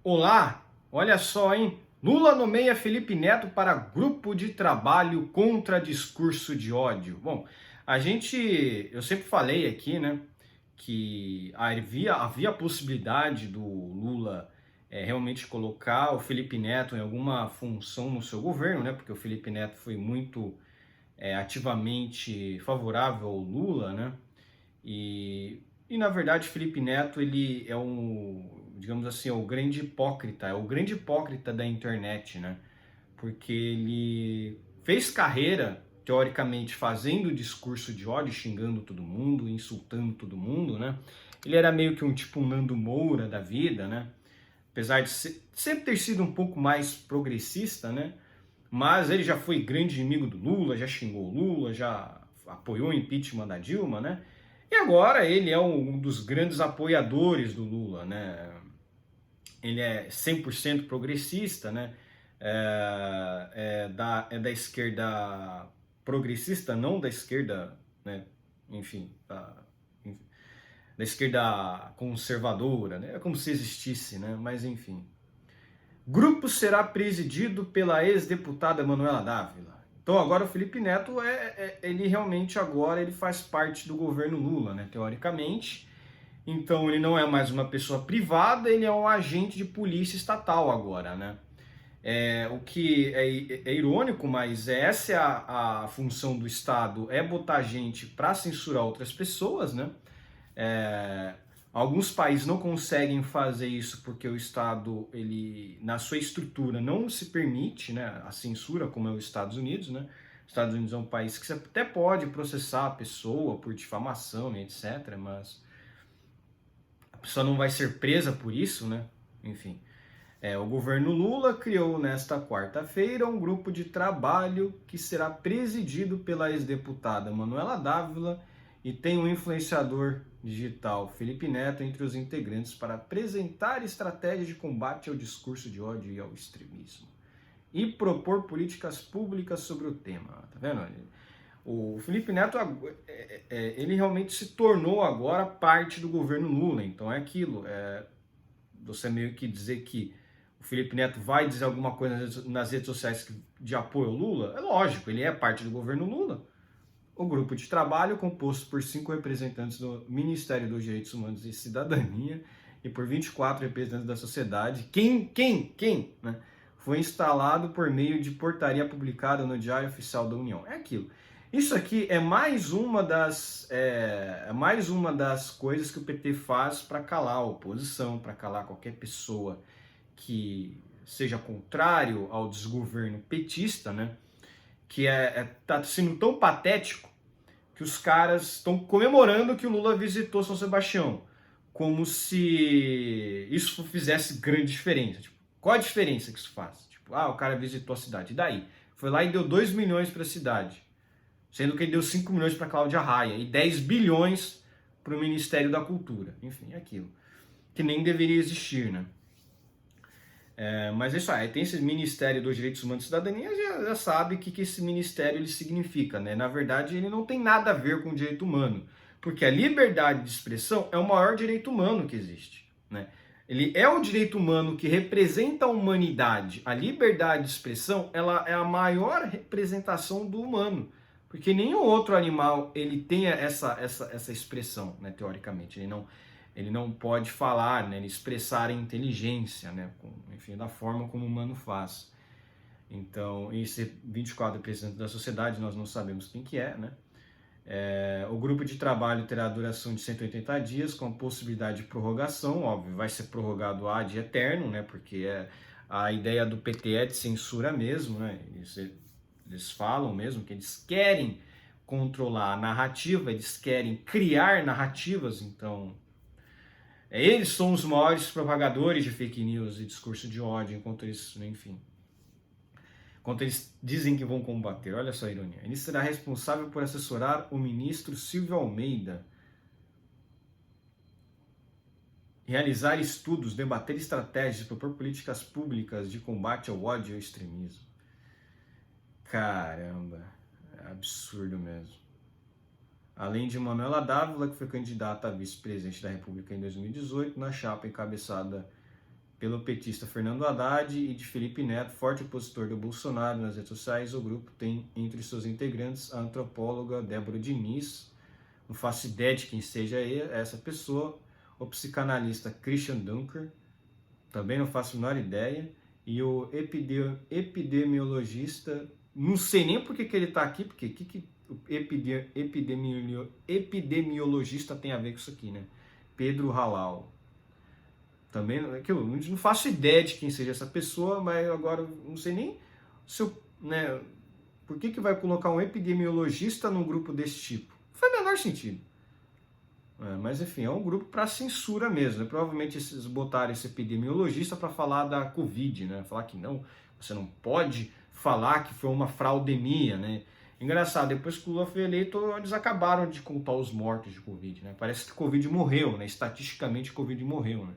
Olá, olha só, hein? Lula nomeia Felipe Neto para grupo de trabalho contra discurso de ódio. Bom, eu sempre falei aqui, né, que havia a possibilidade do Lula realmente colocar o Felipe Neto em alguma função no seu governo, né, porque o Felipe Neto foi muito ativamente favorável ao Lula, né, e na verdade, Felipe Neto, ele é digamos assim, é o grande hipócrita da internet, né? Porque ele fez carreira, teoricamente, fazendo discurso de ódio, xingando todo mundo, insultando todo mundo, né? Ele era meio que um tipo um Nando Moura da vida, né? Apesar de sempre ter sido um pouco mais progressista, né? Mas ele já foi grande inimigo do Lula, já xingou o Lula, já apoiou o impeachment da Dilma, né? E agora ele é um dos grandes apoiadores do Lula, né? Ele é 100% progressista, né? É da esquerda progressista, não da esquerda, né? Enfim, da esquerda conservadora, né? É como se existisse, né? Mas enfim. Grupo será presidido pela ex-deputada Manuela Dávila. Então agora o Felipe Neto ele realmente agora ele faz parte do governo Lula, né? Teoricamente. Então ele não é mais uma pessoa privada, ele é um agente de polícia estatal agora, né? O que é irônico, mas essa é a função do Estado, é botar gente para censurar outras pessoas, né? É, Alguns países não conseguem fazer isso porque o Estado, ele, na sua estrutura, não se permite, né, a censura, como é os Estados Unidos, né? Os Estados Unidos é um país que você até pode processar a pessoa por difamação e etc., mas a pessoa não vai ser presa por isso, né? Enfim. O governo Lula criou nesta quarta-feira um grupo de trabalho que será presidido pela ex-deputada Manuela Dávila e tem um influenciador digital, Felipe Neto, entre os integrantes para apresentar estratégias de combate ao discurso de ódio e ao extremismo e propor políticas públicas sobre o tema. Tá vendo? O Felipe Neto, ele realmente se tornou agora parte do governo Lula. Então é aquilo, você meio que dizer que o Felipe Neto vai dizer alguma coisa nas redes sociais de apoio ao Lula, é lógico, ele é parte do governo Lula. O grupo de trabalho, composto por 5 representantes do Ministério dos Direitos Humanos e Cidadania e por 24 representantes da sociedade, né, foi instalado por meio de portaria publicada no Diário Oficial da União. É aquilo. Isso aqui é mais uma das coisas que o PT faz para calar a oposição, para calar qualquer pessoa que seja contrário ao desgoverno petista, né? Que tá sendo tão patético que os caras estão comemorando que o Lula visitou São Sebastião, como se isso fizesse grande diferença. Tipo, qual a diferença que isso faz? Tipo, o cara visitou a cidade, e daí? Foi lá e deu 2 milhões para a cidade, sendo que ele deu 5 milhões para Cláudia Raia e 10 bilhões para o Ministério da Cultura. Enfim, é aquilo. Que nem deveria existir, né? Mas é isso aí, tem esse Ministério dos Direitos Humanos e Cidadania, já sabe o que esse ministério ele significa, né? Na verdade, ele não tem nada a ver com o direito humano, porque a liberdade de expressão é o maior direito humano que existe, né? Ele é o direito humano que representa a humanidade. A liberdade de expressão, ela é a maior representação do humano, porque nenhum outro animal ele tenha essa expressão, né? Teoricamente, ele não pode falar, né, expressar a inteligência, né, enfim, da forma como o humano faz. Então, esse 24 representantes da sociedade, nós não sabemos quem que é, né? O grupo de trabalho terá duração de 180 dias, com a possibilidade de prorrogação, óbvio, vai ser prorrogado ad eterno, né, porque a ideia do PT é de censura mesmo, né, eles falam mesmo que eles querem controlar a narrativa, eles querem criar narrativas, então eles são os maiores propagadores de fake news e discurso de ódio, enquanto eles dizem que vão combater. Olha só a ironia. Ele será responsável por assessorar o ministro Silvio Almeida, realizar estudos, debater estratégias, propor políticas públicas de combate ao ódio e ao extremismo. Caramba, é absurdo mesmo. Além de Manuela Dávila, que foi candidata a vice-presidente da República em 2018, na chapa encabeçada pelo petista Fernando Haddad e de Felipe Neto, forte opositor do Bolsonaro nas redes sociais. O grupo tem entre seus integrantes a antropóloga Débora Diniz, não faço ideia de quem seja essa pessoa, o psicanalista Christian Dunker, também não faço a menor ideia, e o epidemiologista, não sei nem por que ele está aqui, porque o que o epidemiologista tem a ver com isso aqui, né? Pedro Halal. Também, eu não faço ideia de quem seja essa pessoa, mas agora não sei nem se eu, né, por que vai colocar um epidemiologista num grupo desse tipo? Não faz o menor sentido. Mas enfim, é um grupo para censura mesmo, né? Provavelmente eles botaram esse epidemiologista para falar da Covid, né? Falar que não, você não pode falar que foi uma fraudemia, né? Engraçado, depois que o Lula foi eleito, eles acabaram de contar os mortos de Covid, né? Parece que Covid morreu, né? Estatisticamente, Covid morreu, né?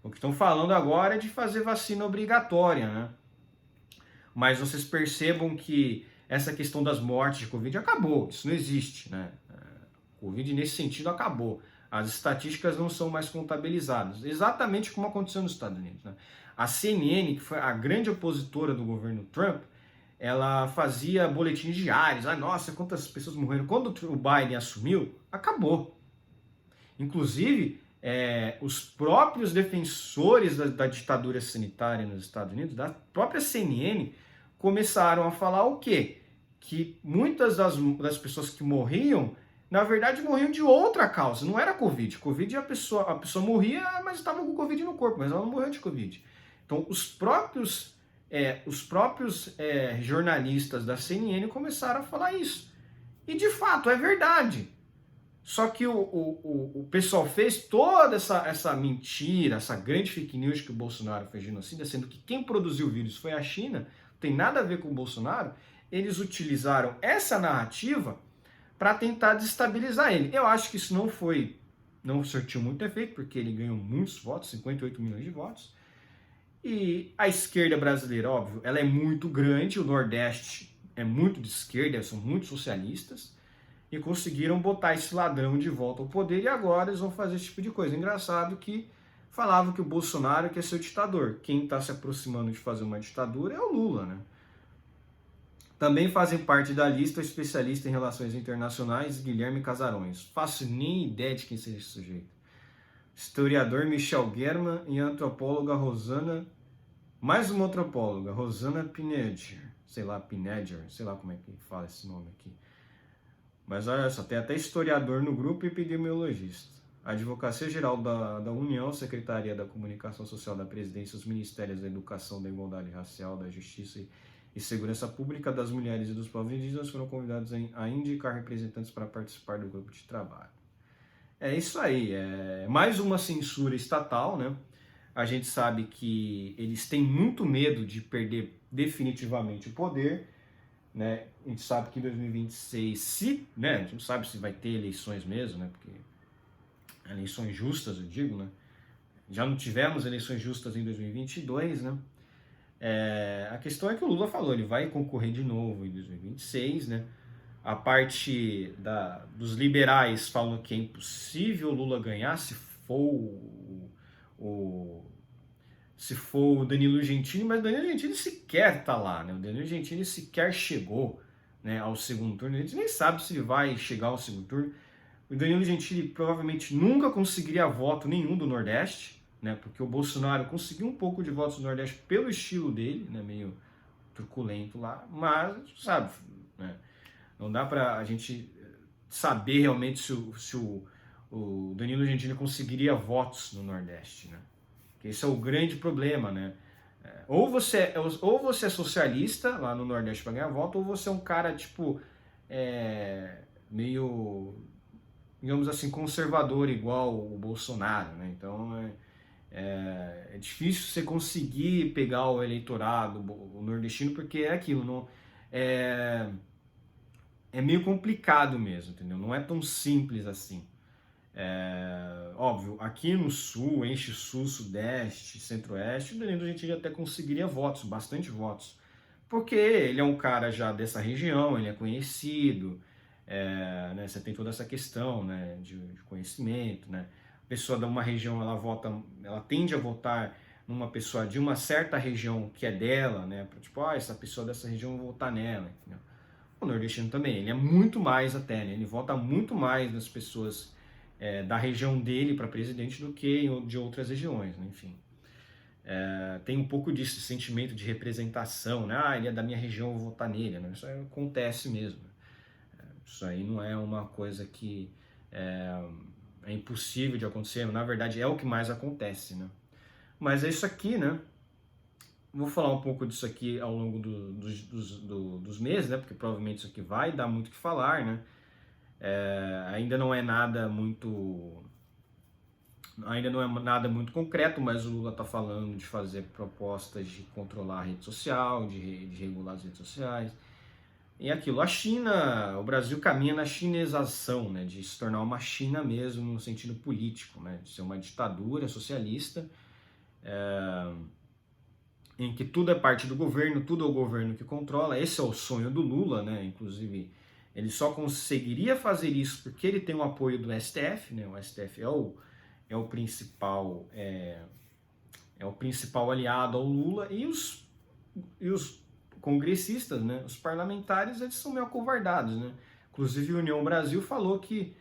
O que estão falando agora é de fazer vacina obrigatória, né? Mas vocês percebam que essa questão das mortes de Covid acabou, isso não existe, né? Covid nesse sentido acabou. As estatísticas não são mais contabilizadas, exatamente como aconteceu nos Estados Unidos, né? A CNN, que foi a grande opositora do governo Trump, ela fazia boletins diários. Ah, nossa, quantas pessoas morreram. Quando o Biden assumiu, acabou. Inclusive, os próprios defensores da ditadura sanitária nos Estados Unidos, da própria CNN, começaram a falar o quê? Que muitas das pessoas que morriam, na verdade, morriam de outra causa. Não era Covid. Covid, a pessoa morria, mas estava com Covid no corpo, mas ela não morreu de Covid. Então, os próprios jornalistas da CNN começaram a falar isso. E, de fato, é verdade. Só que o pessoal fez toda essa mentira, essa grande fake news que o Bolsonaro fez genocida, sendo que quem produziu o vírus foi a China, não tem nada a ver com o Bolsonaro. Eles utilizaram essa narrativa para tentar desestabilizar ele. Eu acho que isso não surtiu muito efeito, porque ele ganhou muitos votos, 58 milhões de votos. E a esquerda brasileira, óbvio, ela é muito grande, o Nordeste é muito de esquerda, são muito socialistas, e conseguiram botar esse ladrão de volta ao poder, e agora eles vão fazer esse tipo de coisa. Engraçado que falavam que o Bolsonaro quer ser o ditador. Quem está se aproximando de fazer uma ditadura é o Lula, né? Também fazem parte da lista o especialista em relações internacionais Guilherme Casarões. Faço nem ideia de quem seja esse sujeito. Historiador Michel German e a antropóloga Rosana, mais uma antropóloga, Rosana Pinedger, sei lá como é que fala esse nome aqui. Mas olha só, tem até historiador no grupo e epidemiologista. A Advocacia Geral da União, Secretaria da Comunicação Social da Presidência, os Ministérios da Educação, da Igualdade Racial, da Justiça e Segurança Pública, das Mulheres e dos Povos Indígenas foram convidados a indicar representantes para participar do grupo de trabalho. É isso aí, é mais uma censura estatal, né? A gente sabe que eles têm muito medo de perder definitivamente o poder, né? A gente sabe que em 2026, né? A gente não sabe se vai ter eleições mesmo, né? Porque eleições justas, eu digo, né? Já não tivemos eleições justas em 2022, né? A questão é que o Lula falou, ele vai concorrer de novo em 2026, né? A parte dos liberais falam que é impossível o Lula ganhar se for o Danilo Gentili, mas o Danilo Gentili sequer está lá, né? O Danilo Gentili sequer chegou, né, ao segundo turno, a gente nem sabe se ele vai chegar ao segundo turno. O Danilo Gentili provavelmente nunca conseguiria voto nenhum do Nordeste, né, porque o Bolsonaro conseguiu um pouco de votos do Nordeste pelo estilo dele, né, meio truculento lá, mas, sabe, né, não dá pra a gente saber realmente se o Danilo Gentili conseguiria votos no Nordeste, né? Porque esse é o grande problema, né? Ou você é socialista lá no Nordeste para ganhar voto, ou você é um cara, tipo, meio, digamos assim, conservador, igual o Bolsonaro, né? Então, é difícil você conseguir pegar o eleitorado, o nordestino, porque é aquilo, não, é meio complicado mesmo, entendeu? Não é tão simples assim. Óbvio, aqui no sul, eixo sul, sudeste, centro-oeste, o Danilo Gentili até conseguiria votos, bastante votos, porque ele é um cara já dessa região, ele é conhecido, né, você tem toda essa questão, né, de conhecimento, né, a pessoa de uma região, ela tende a votar numa pessoa de uma certa região que é dela, né? Tipo, essa pessoa dessa região, eu vou votar nela, entendeu? O nordestino também, ele é muito mais até, né? Ele vota muito mais nas pessoas da região dele para presidente do que de outras regiões, né? Enfim. Tem um pouco disso, sentimento de representação, né? Ele é da minha região, eu vou votar nele, né? Isso acontece mesmo. Isso aí não é uma coisa que é impossível de acontecer, na verdade é o que mais acontece, né? Mas é isso aqui, né? Vou falar um pouco disso aqui ao longo dos meses, né? Porque provavelmente isso aqui vai dar muito o que falar, né? Ainda não é nada muito concreto, mas o Lula está falando de fazer propostas de controlar a rede social, de regular as redes sociais. E aquilo, a China, o Brasil caminha na chinesização, né, de se tornar uma China mesmo no sentido político, né, de ser uma ditadura socialista, em que tudo é parte do governo, tudo é o governo que controla. Esse é o sonho do Lula, né, inclusive ele só conseguiria fazer isso porque ele tem o apoio do STF, né, o STF é o principal aliado ao Lula, e os congressistas, né, os parlamentares, eles são meio acovardados, né? Inclusive a União Brasil falou que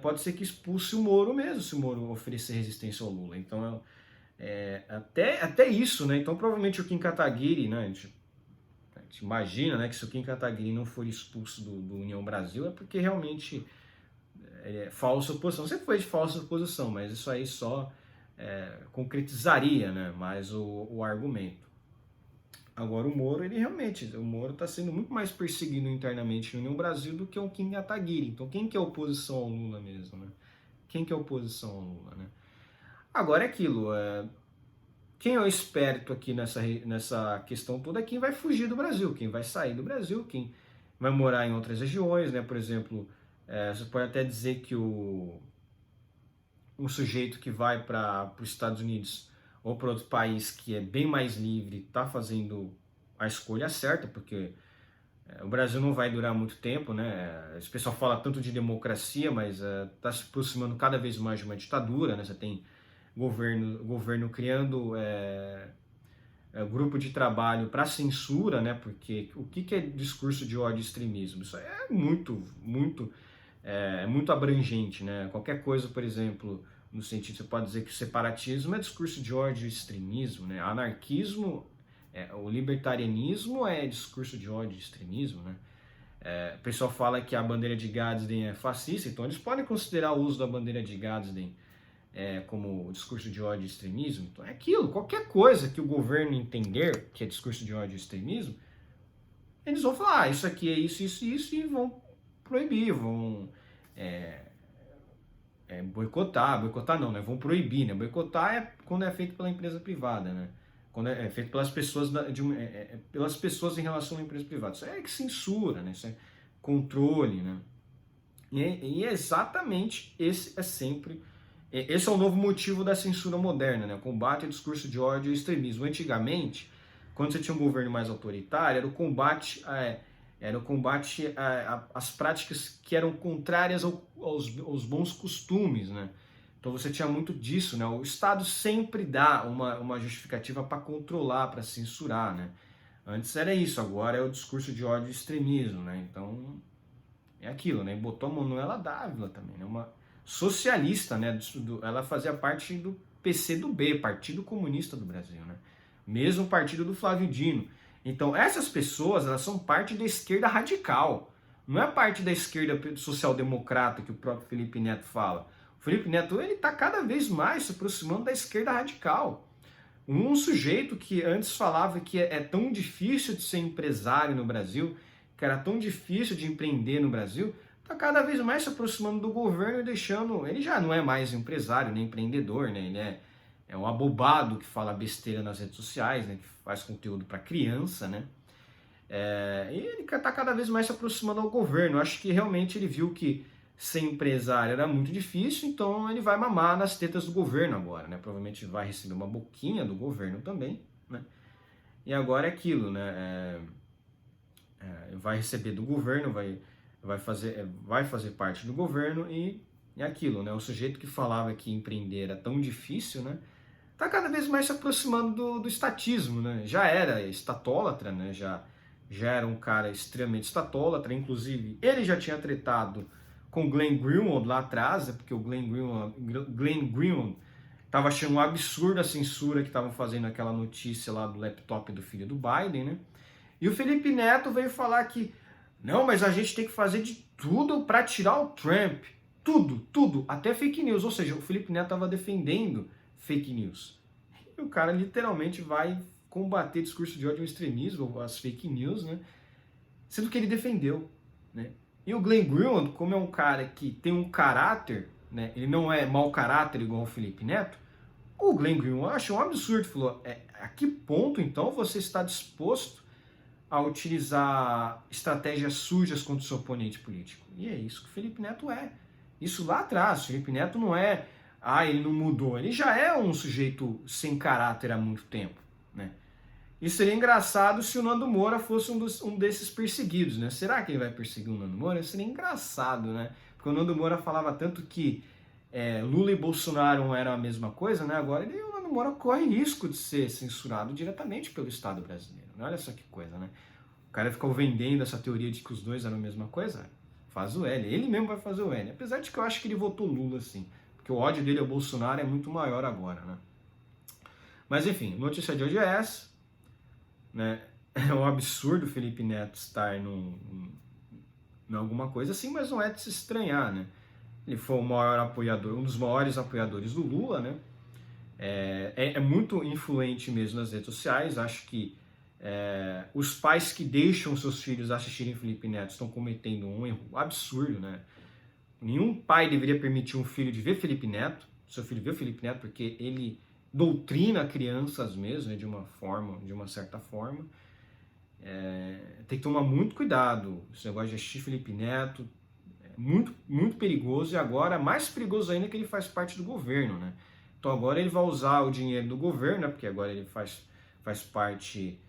pode ser que expulse o Moro mesmo, se o Moro oferecer resistência ao Lula. Então, até isso, né? Então, provavelmente o Kim Kataguiri, né, a gente imagina, né, que se o Kim Kataguiri não for expulso do União Brasil, é porque realmente é falsa oposição. Sempre foi de falsa oposição, mas isso aí só concretizaria, né, mais o argumento. Agora o Moro está sendo muito mais perseguido internamente no União Brasil do que o Kim Kataguiri. Então quem que é oposição ao Lula mesmo, né? Quem que é oposição ao Lula, né? Agora é aquilo, quem é o esperto aqui nessa questão toda é quem vai fugir do Brasil, quem vai sair do Brasil, quem vai morar em outras regiões, né? Por exemplo, você pode até dizer que um sujeito que vai para os Estados Unidos ou para outro país que é bem mais livre está fazendo a escolha certa, porque o Brasil não vai durar muito tempo, né? Esse pessoal fala tanto de democracia, mas está se aproximando cada vez mais de uma ditadura, né? Você tem governo criando grupo de trabalho para censura, né? Porque o que é discurso de ódio e extremismo? Isso é muito abrangente, né? Qualquer coisa, por exemplo, no sentido, você pode dizer que o separatismo é discurso de ódio e extremismo, né? Anarquismo, o libertarianismo é discurso de ódio e extremismo, né? O pessoal fala que a bandeira de Gadsden é fascista, então eles podem considerar o uso da bandeira de Gadsden como discurso de ódio e extremismo. Então é aquilo, qualquer coisa que o governo entender que é discurso de ódio e extremismo, eles vão falar, isso aqui é isso, isso, isso, e vão proibir, vão boicotar não, né? Vão proibir, né? Boicotar é quando é feito pela empresa privada, né? Quando é feito pelas pessoas, pelas pessoas em relação à empresa privada. Isso é censura, né? Isso é controle, né? E exatamente esse é o novo motivo da censura moderna, né? O combate ao discurso de ódio e extremismo. Antigamente, quando você tinha um governo mais autoritário, era o combate às práticas que eram contrárias aos bons costumes, né? Então você tinha muito disso, né? O Estado sempre dá uma justificativa para controlar, para censurar, né? Antes era isso, agora é o discurso de ódio e extremismo, né? Então é aquilo, né? Botou a Manuela Dávila também, né? Uma socialista, né? Ela fazia parte do PCdoB, Partido Comunista do Brasil, né? Mesmo partido do Flávio Dino. Então essas pessoas, elas são parte da esquerda radical. Não é parte da esquerda social-democrata que o próprio Felipe Neto fala. O Felipe Neto, ele está cada vez mais se aproximando da esquerda radical. Um sujeito que antes falava que é tão difícil de ser empresário no Brasil, que era tão difícil de empreender no Brasil, está cada vez mais se aproximando do governo e deixando... Ele já não é mais empresário, nem empreendedor, né? Ele é um abobado que fala besteira nas redes sociais, né? Que faz conteúdo para criança, né? E ele está cada vez mais se aproximando ao governo. Acho que realmente ele viu que ser empresário era muito difícil, então ele vai mamar nas tetas do governo agora, né? Provavelmente vai receber uma boquinha do governo também, né? E agora é aquilo, né? Vai receber do governo, vai fazer parte do governo e é aquilo, né? O sujeito que falava que empreender era tão difícil, né? está cada vez mais se aproximando do estatismo, né? Já era estatólatra, né? Já era um cara extremamente estatólatra, inclusive ele já tinha tretado com Glenn Greenwald lá atrás, né? Porque o Glenn Greenwald estava achando um absurdo a censura que estavam fazendo aquela notícia lá do laptop do filho do Biden, né? E o Felipe Neto veio falar que não, mas a gente tem que fazer de tudo para tirar o Trump. Tudo, até fake news. Ou seja, o Felipe Neto estava defendendo fake news. E o cara literalmente vai combater discurso de ódio e extremismo, as fake news, né? Sendo que ele defendeu, né? E o Glenn Greenwald, como é um cara que tem um caráter, né? Ele não é mau caráter igual o Felipe Neto. O Glenn Greenwald achou um absurdo. Falou, a que ponto então você está disposto a utilizar estratégias sujas contra o seu oponente político? E é isso que o Felipe Neto é. Isso lá atrás, o Felipe Neto não é, ele não mudou, ele já é um sujeito sem caráter há muito tempo, né? E seria engraçado se o Nando Moura fosse um desses perseguidos, né? Será que ele vai perseguir o Nando Moura? Seria engraçado, né? Porque o Nando Moura falava tanto que Lula e Bolsonaro não eram a mesma coisa, né? Agora o Nando Moura corre risco de ser censurado diretamente pelo Estado brasileiro, né? Olha só que coisa, né? O cara ficou vendendo essa teoria de que os dois eram a mesma coisa. Faz o L, ele mesmo vai fazer o L. Apesar de que eu acho que ele votou Lula, assim. Porque o ódio dele ao Bolsonaro é muito maior agora, né? Mas enfim, notícia de hoje é essa, né? É um absurdo o Felipe Neto estar em alguma coisa assim, mas não é de se estranhar, né? Ele foi o maior apoiador, um dos maiores apoiadores do Lula, né? É muito influente mesmo nas redes sociais. Acho que os pais que deixam seus filhos assistirem Felipe Neto estão cometendo um erro absurdo, né? Nenhum pai deveria permitir um filho de ver Felipe Neto, seu filho ver o Felipe Neto, porque ele doutrina crianças mesmo, né, de uma certa forma. Tem que tomar muito cuidado. Esse negócio de assistir Felipe Neto é muito, muito perigoso, e agora mais perigoso ainda que ele faz parte do governo, né? Então agora ele vai usar o dinheiro do governo, né, porque agora ele faz parte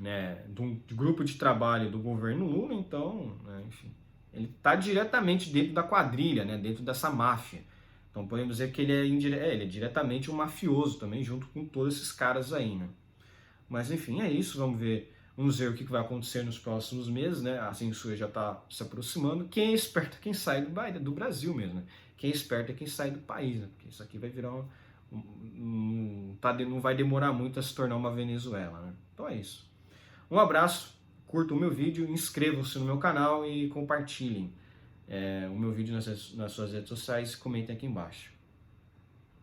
né, de grupo de trabalho do governo Lula, então, né, enfim, ele está diretamente dentro da quadrilha, né, dentro dessa máfia. Então podemos dizer que ele ele é diretamente um mafioso também, junto com todos esses caras aí, né? Mas enfim, é isso, vamos ver o que vai acontecer nos próximos meses, né? A censura já está se aproximando. Quem é esperto é quem sai do Brasil mesmo, né? Quem é esperto é quem sai do país, né? Porque isso aqui vai virar não vai demorar muito a se tornar uma Venezuela, né? Então é isso. Um abraço, curtam o meu vídeo, inscrevam-se no meu canal e compartilhem o meu vídeo nas suas redes sociais e comentem aqui embaixo.